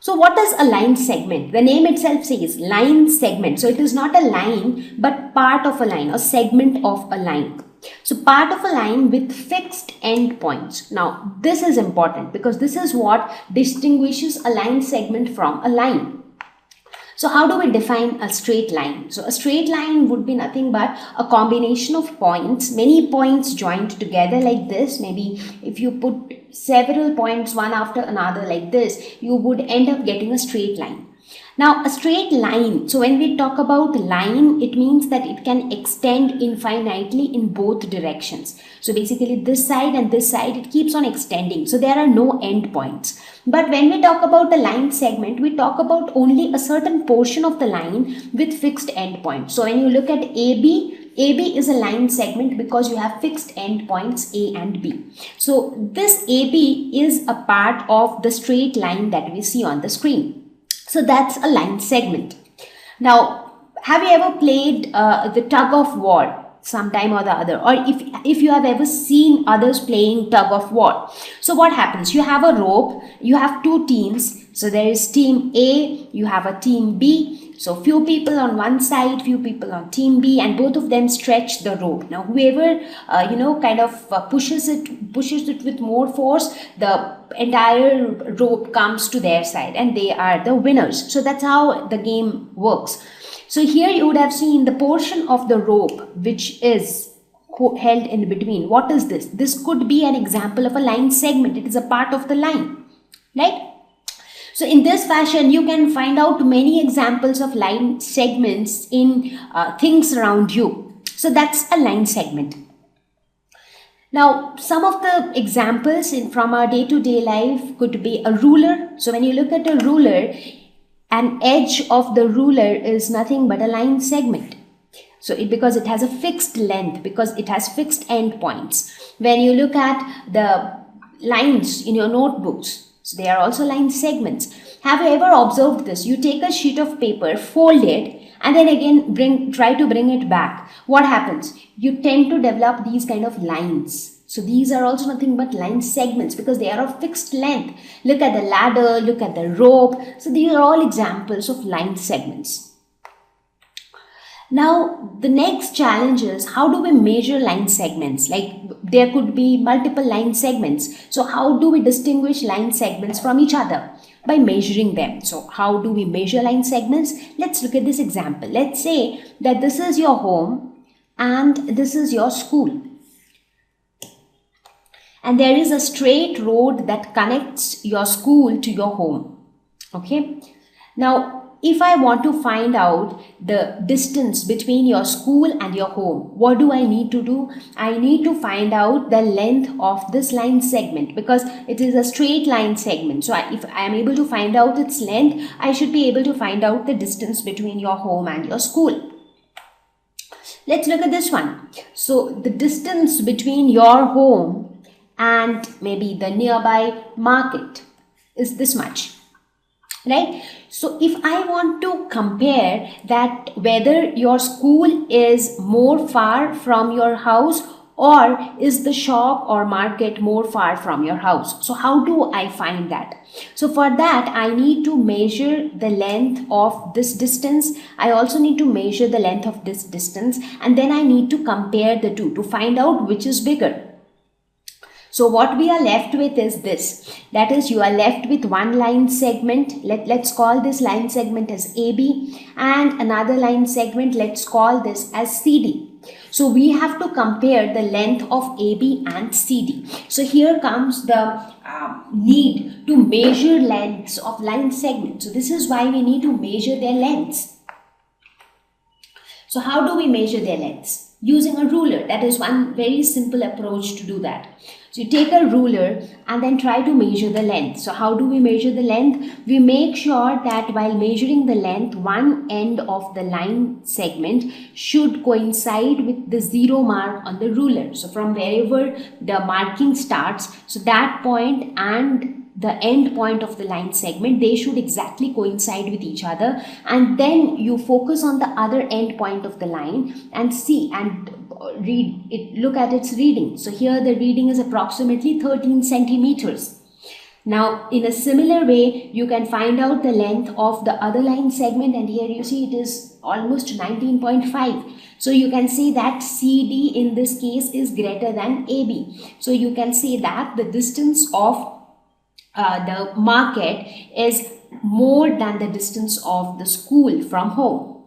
So what is a line segment? The name itself says line segment. So it is not a line, but part of a line or segment of a line. So part of a line with fixed endpoints. Now this is important because this is what distinguishes a line segment from a line. So how do we define a straight line? So a straight line would be nothing but a combination of points, many points joined together like this. Maybe if you put several points one after another like this, you would end up getting a straight line. Now a straight line, so when we talk about line, it means that it can extend infinitely in both directions. So basically this side and this side, it keeps on extending. So there are no end points. But when we talk about the line segment, we talk about only a certain portion of the line with fixed end points. So when you look at AB is a line segment because you have fixed endpoints A and B. So this AB is a part of the straight line that we see on the screen. So that's a line segment. Now, have you ever played the tug of war sometime or the other? Or if you have ever seen others playing tug of war. So what happens? You have a rope, you have two teams. So there is team A, you have a team B. So few people on one side, few people on team B, and both of them stretch the rope. Now whoever pushes it with more force, the entire rope comes to their side and they are the winners. So that's how the game works. So here you would have seen the portion of the rope which is held in between. What is this? This could be an example of a line segment. It is a part of the line, right? So in this fashion, you can find out many examples of line segments in things around you. So that's a line segment. Now, some of the examples from our day-to-day life could be a ruler. So when you look at a ruler, an edge of the ruler is nothing but a line segment. So because it has a fixed length, because it has fixed endpoints. When you look at the lines in your notebooks, so they are also line segments. Have you ever observed this? You take a sheet of paper, fold it, and then again try to bring it back. What happens? You tend to develop these kind of lines. So these are also nothing but line segments because they are of fixed length. Look at the ladder, look at the rope. So these are all examples of line segments. Now, the next challenge is how do we measure line segments? Like there could be multiple line segments. So how do we distinguish line segments from each other? By measuring them. So how do we measure line segments? Let's look at this example. Let's say that this is your home and this is your school. And there is a straight road that connects your school to your home. Okay. Now, if I want to find out the distance between your school and your home, what do I need to do? I need to find out the length of this line segment because it is a straight line segment. So if I am able to find out its length, I should be able to find out the distance between your home and your school. Let's look at this one. So the distance between your home and maybe the nearby market is this much, right? So if I want to compare that whether your school is more far from your house or is the shop or market more far from your house. So how do I find that? So for that, I need to measure the length of this distance. I also need to measure the length of this distance, and then I need to compare the two to find out which is bigger. So what we are left with is this, that is you are left with one line segment. Let's call this line segment as AB, and another line segment, let's call this as CD. So we have to compare the length of AB and CD. So here comes the need to measure lengths of line segments. So this is why we need to measure their lengths. So how do we measure their lengths? Using a ruler. That is one very simple approach to do that. So you take a ruler and then try to measure the length. So how do we measure the length? We make sure that while measuring the length, one end of the line segment should coincide with the zero mark on the ruler. So from wherever the marking starts, so that point and the end point of the line segment, they should exactly coincide with each other, and then you focus on the other end point of the line and see and read it, look at its reading. So here the reading is approximately 13 centimeters. Now, in a similar way, you can find out the length of the other line segment, and here you see it is almost 19.5. So you can see that CD in this case is greater than AB. So you can see that the distance of the market is more than the distance of the school from home.